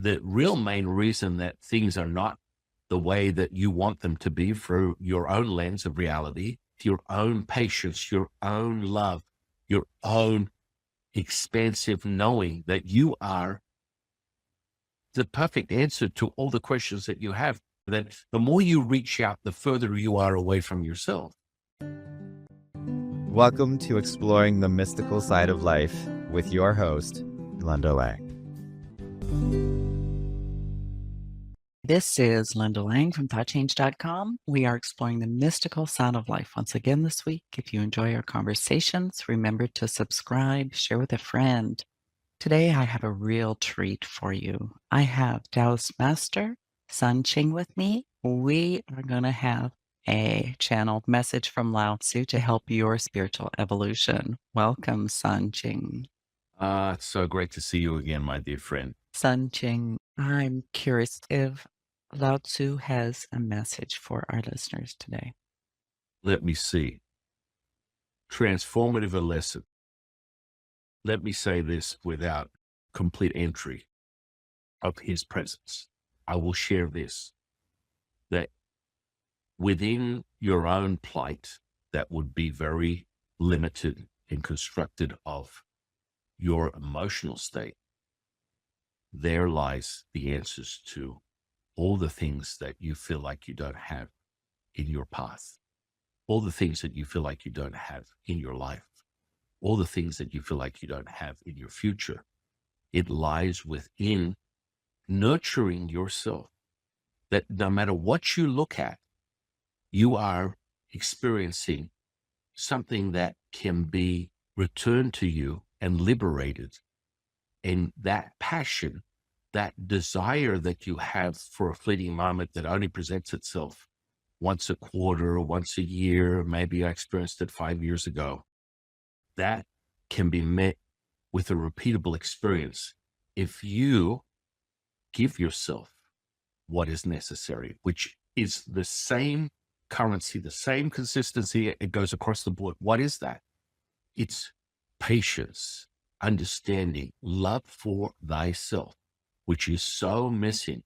the real main reason that things are not the way that you want them to be through your own lens of reality, your own patience, your own love, your own expansive knowing that you are the perfect answer to all the questions that you have. That the more you reach out, the further you are away from yourself. Welcome to Exploring the Mystical Side of Life with your host, Linda Lang. This is Linda Lang from ThoughtChange.com. We are exploring the mystical side of life once again this week. If you enjoy our conversations, remember to subscribe, share with a friend. Today, I have a real treat for you. I have Taoist Master San Qing with me. We are going to have a channeled message from Lao Tzu to help your spiritual evolution. Welcome, San Qing. It's so great to see you again, my dear friend. San Qing, I'm curious if Lao Tzu has a message for our listeners today. Let me see. Transformative a lesson. Let me say this without complete entry of his presence. I will share this, that within your own plight, that would be very limited and constructed of your emotional state, there lies the answers to all the things that you feel like you don't have in your path, all the things that you feel like you don't have in your life, all the things that you feel like you don't have in your future. It lies within nurturing yourself, that no matter what you look at, you are experiencing something that can be returned to you and liberated. And that passion, that desire that you have for a fleeting moment that only presents itself once a quarter, once a year, maybe I experienced it 5 years ago, that can be met with a repeatable experience if you give yourself what is necessary, which is the same currency, the same consistency. It goes across the board. What is that? It's patience, understanding, love for thyself, which is so missing,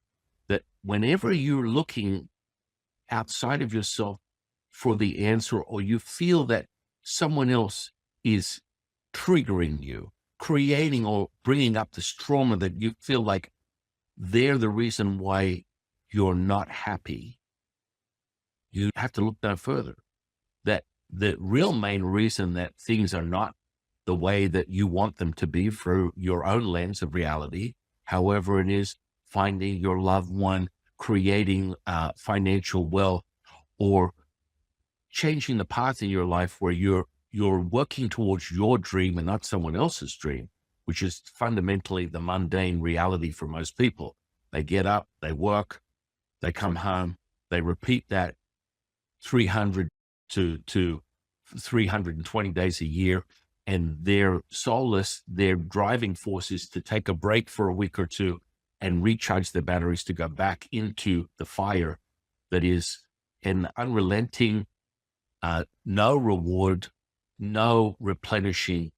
that whenever you're looking outside of yourself for the answer, or you feel that someone else is triggering you, creating or bringing up this trauma that you feel like they're the reason why you're not happy, you have to look no further. That the real main reason that things are not the way that you want them to be through your own lens of reality, however it is finding your loved one, creating financial wealth, or changing the path in your life where you're working towards your dream and not someone else's dream, which is fundamentally the mundane reality for most people. They get up, they work, they come home, they repeat that 300 to 320 days a year, and they're soulless. Their driving force is to take a break for a week or two and recharge their batteries to go back into the fire that is an unrelenting, no reward, no replenishing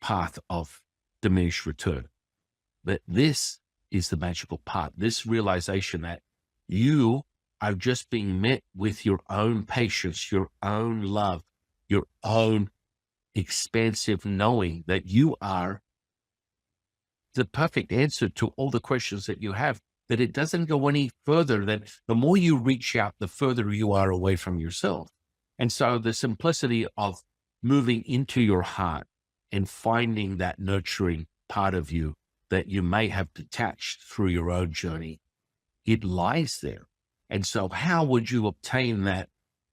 path of diminished return. But this is the magical part, this realization that you are just being met with your own patience, your own love, your own expansive knowing that you are the perfect answer to all the questions that you have, that it doesn't go any further, that the more you reach out, the further you are away from yourself. And so the simplicity of moving into your heart and finding that nurturing part of you that you may have detached through your own journey, it lies there. And so how would you obtain that?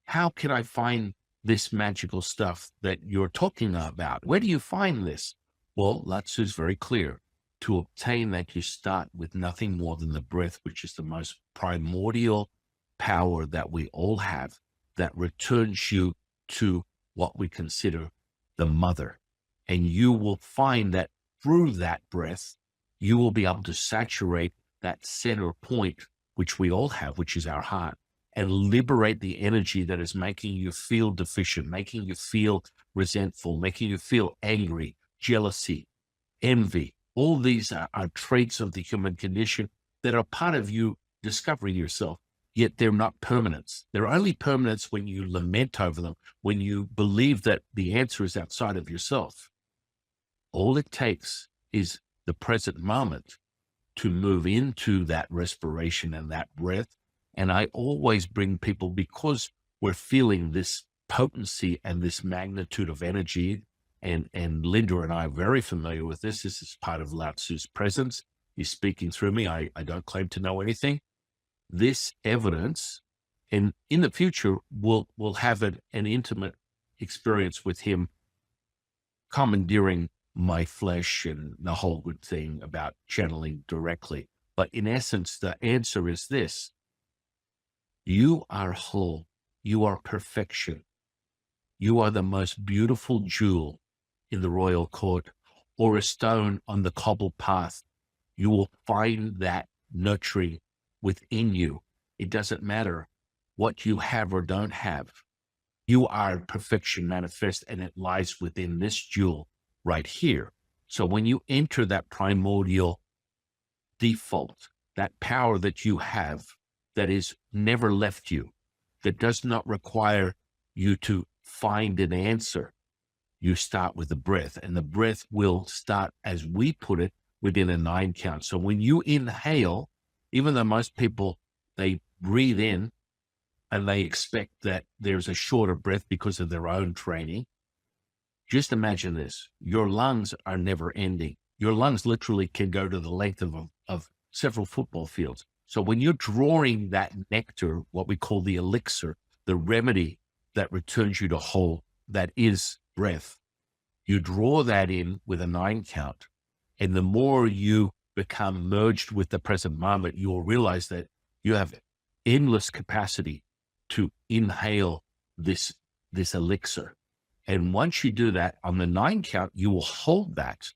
How can I find this magical stuff that you're talking about? Where do you find this? Well, Lao Tzu is very clear. To obtain that, you start with nothing more than the breath, which is the most primordial power that we all have, that returns you to what we consider the mother. And you will find that through that breath, you will be able to saturate that center point, which we all have, which is our heart, and liberate the energy that is making you feel deficient, making you feel resentful, making you feel angry, jealousy, envy, All these are traits of the human condition that are part of you discovering yourself, yet they're not permanence. They're only permanence when you lament over them, when you believe that the answer is outside of yourself. All it takes is the present moment to move into that respiration and that breath. And I always bring people, because we're feeling this potency and this magnitude of energy, and Linda and I are very familiar with this. This is part of Lao Tzu's presence. He's speaking through me. I don't claim to know anything. This evidence, and in the future, we'll have an intimate experience with him commandeering my flesh and the whole good thing about channeling directly. But in essence, the answer is this: you are whole. You are perfection. You are the most beautiful jewel in the royal court, or a stone on the cobbled path. You will find that nurturing within you. It doesn't matter what you have or don't have. You are perfection manifest, and it lies within this jewel right here. So when you enter that primordial default, that power that you have that is never left you, that does not require you to find an answer, you start with the breath, and the breath will start, as we put it, within a 9 count. So when you inhale, even though most people, they breathe in and they expect that there's a shorter breath because of their own training, just imagine this: your lungs are never ending. Your lungs literally can go to the length of several football fields. So when you're drawing that nectar, what we call the elixir, the remedy that returns you to whole, that is breath, you draw that in with a 9 count. And the more you become merged with the present moment, you will realize that you have endless capacity to inhale this elixir. And once you do that on the 9 count, you will hold that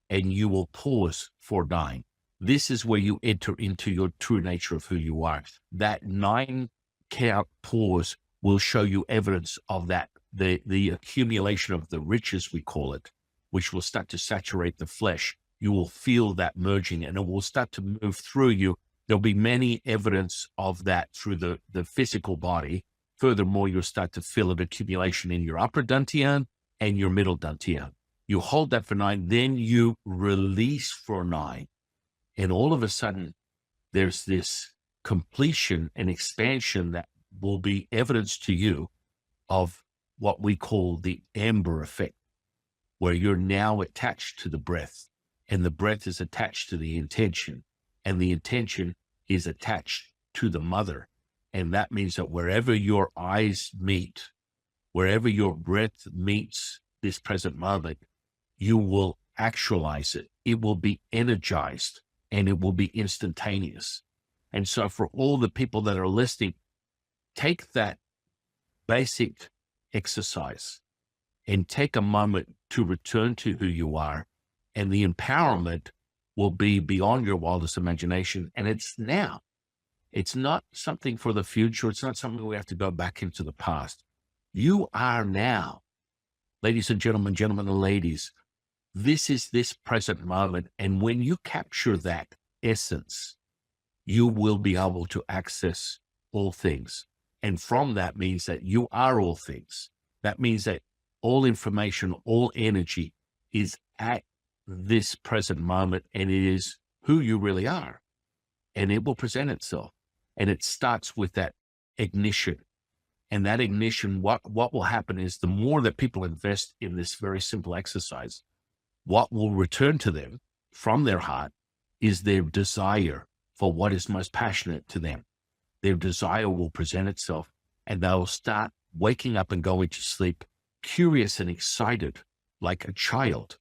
and you will pause for 9. This is where you enter into your true nature of who you are. That 9 count pause will show you evidence of that, the accumulation of the riches, we call it, which will start to saturate the flesh. You will feel that merging, and it will start to move through you. There'll be many evidence of that through the physical body. Furthermore, you'll start to feel an accumulation in your upper dantian and your middle dantian. You hold that for 9, then you release for 9. And all of a sudden, there's this completion and expansion that will be evidence to you of what we call the amber effect, where you're now attached to the breath, and the breath is attached to the intention, and the intention is attached to the mother. And that means that wherever your eyes meet, wherever your breath meets this present moment, you will actualize it. It will be energized, and it will be instantaneous. And so for all the people that are listening, take that basic exercise and take a moment to return to who you are, and the empowerment will be beyond your wildest imagination. And it's now. It's not something for the future. It's not something we have to go back into the past. You are now. Ladies and gentlemen and ladies, this is this present moment. And when you capture that essence, you will be able to access all things. And from that means that you are all things. That means that all information, all energy is at this present moment, and it is who you really are. And it will present itself. And it starts with that ignition. And that ignition, what will happen is, the more that people invest in this very simple exercise, what will return to them from their heart is their desire for what is most passionate to them. Their desire will present itself, and they'll start waking up and going to sleep curious and excited like a child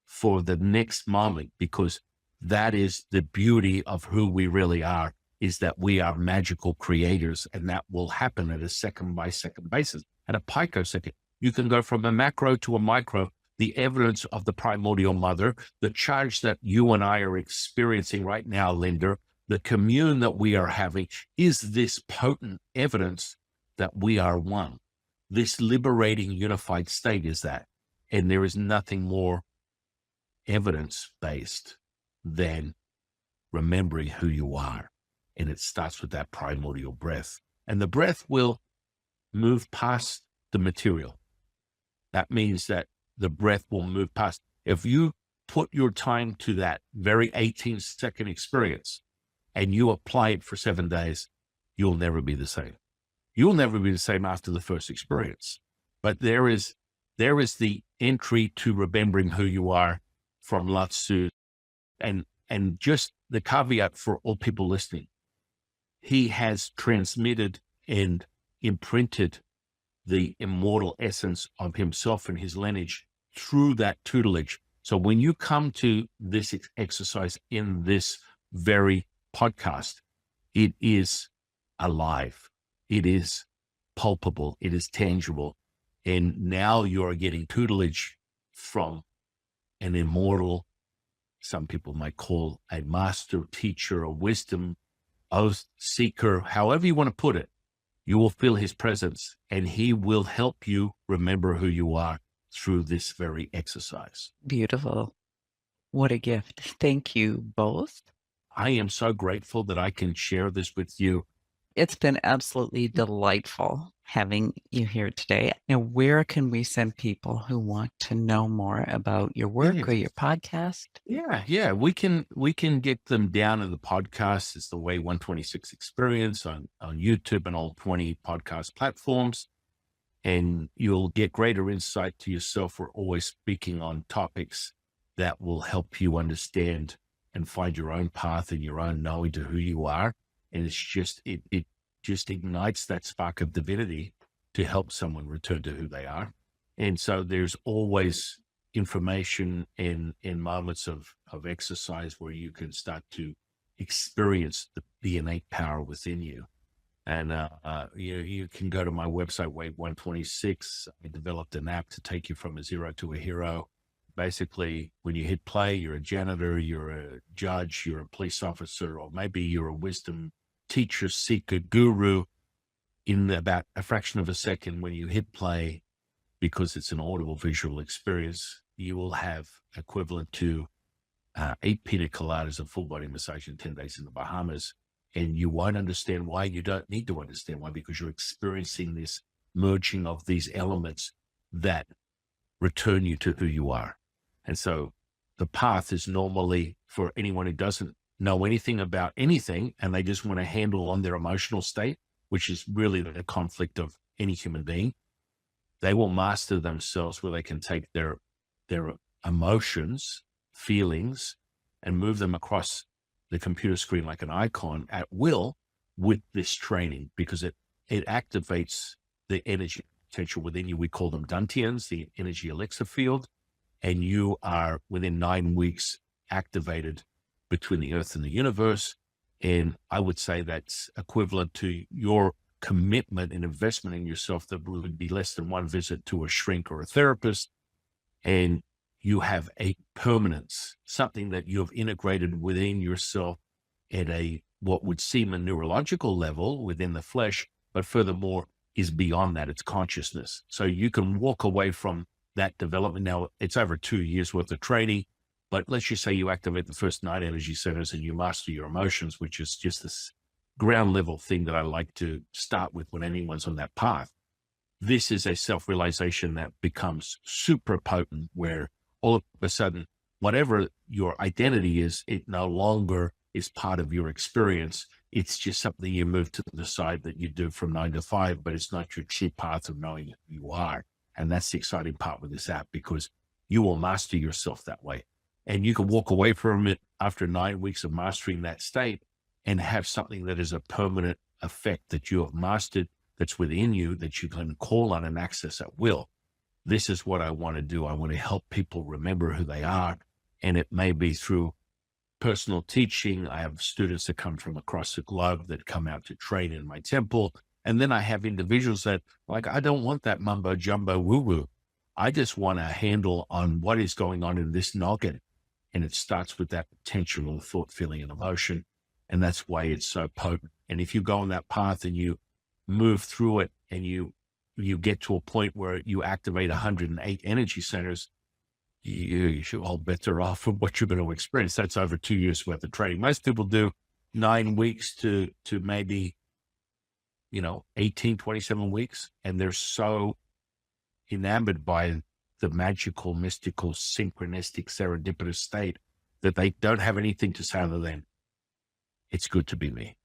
for the next moment, because that is the beauty of who we really are, is that we are magical creators, and that will happen at a second by second basis. At a picosecond, you can go from a macro to a micro. The evidence of the primordial mother, the charge that you and I are experiencing right now, Linda, the commune that we are having, is this potent evidence that we are one. This liberating unified state is that. And there is nothing more evidence-based than remembering who you are. And it starts with that primordial breath. And the breath will move past the material. That means that the breath will move past. If you put your time to that very 18-second experience and you apply it for 7 days, you'll never be the same. You'll never be the same after the first experience. But there is the entry to remembering who you are from Lao Tzu. And just the caveat for all people listening, he has transmitted and imprinted the immortal essence of himself and his lineage through that tutelage. So when you come to this exercise in this very podcast, it is alive. It is palpable. It is tangible. And now you're getting tutelage from an immortal, some people might call a master, teacher, a wisdom, oath seeker, however you want to put it. You will feel his presence and he will help you remember who you are through this very exercise. Beautiful. What a gift. Thank you both. I am so grateful that I can share this with you. It's been absolutely delightful having you here today. And where can we send people who want to know more about your work or your podcast? Yeah. We can get them down in the podcast. It's the Way 126 Experience on YouTube and all 20 podcast platforms. And you'll get greater insight to yourself. We're always speaking on topics that will help you understand and find your own path and your own knowing to who you are. And it's just, it just ignites that spark of divinity to help someone return to who they are. And so there's always information in moments of exercise where you can start to experience the innate power within you. And you can go to my website, Way 126. I developed an app to take you from a zero to a hero. Basically, when you hit play, you're a janitor, you're a judge, you're a police officer, or maybe you're a wisdom teacher, seeker, guru. In about a fraction of a second, when you hit play, because it's an audible visual experience, you will have equivalent to 8 pina coladas, a full body massage in 10 days in the Bahamas. And you won't understand why. You don't need to understand why, because you're experiencing this merging of these elements that return you to who you are. And so the path is normally for anyone who doesn't know anything about anything and they just want to handle on their emotional state, which is really the conflict of any human being. They will master themselves where they can take their emotions, feelings, and move them across the computer screen like an icon at will with this training, because it activates the energy potential within you. We call them dantians, the energy elixir field. And you are within 9 weeks activated between the earth and the universe. And I would say that's equivalent to your commitment and investment in yourself that would be less than one visit to a shrink or a therapist. And you have a permanence, something that you have integrated within yourself at what would seem a neurological level within the flesh, but furthermore is beyond that. It's consciousness. So you can walk away from that development. Now, it's over 2 years worth of training, but let's just say you activate the first 9 energy centers and you master your emotions, which is just this ground level thing that I like to start with when anyone's on that path. This is a self-realization that becomes super potent, where all of a sudden, whatever your identity is, it no longer is part of your experience. It's just something you move to the side that you do from 9 to 5, but it's not your true path of knowing who you are. And that's the exciting part with this app, because you will master yourself that way. And you can walk away from it after 9 weeks of mastering that state and have something that is a permanent effect that you have mastered, that's within you, that you can call on and access at will. This is what I want to do. I want to help people remember who they are. And it may be through personal teaching. I have students that come from across the globe that come out to train in my temple. And then I have individuals that, like, I don't want that mumbo jumbo woo-woo. I just want a handle on what is going on in this noggin. And it starts with that potential of thought, feeling, and emotion. And that's why it's so potent. And if you go on that path and you move through it and you get to a point where you activate 108 energy centers, you're all better off from what you're going to experience. That's over 2 years worth of training. Most people do 9 weeks to maybe, 18, 27 weeks. And they're so enamored by the magical, mystical, synchronistic, serendipitous state that they don't have anything to say other than, it's good to be me.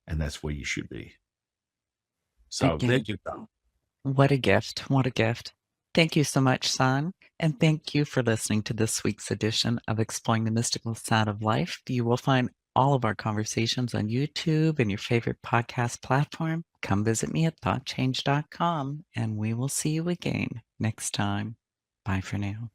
And that's where you should be. So there Again, you go. what a gift. What a gift. Thank you so much, San. And thank you for listening to this week's edition of Exploring the Mystical Side of Life. You will find all of our conversations on YouTube and your favorite podcast platform. Come visit me at thoughtchange.com and we will see you again next time. Bye for now.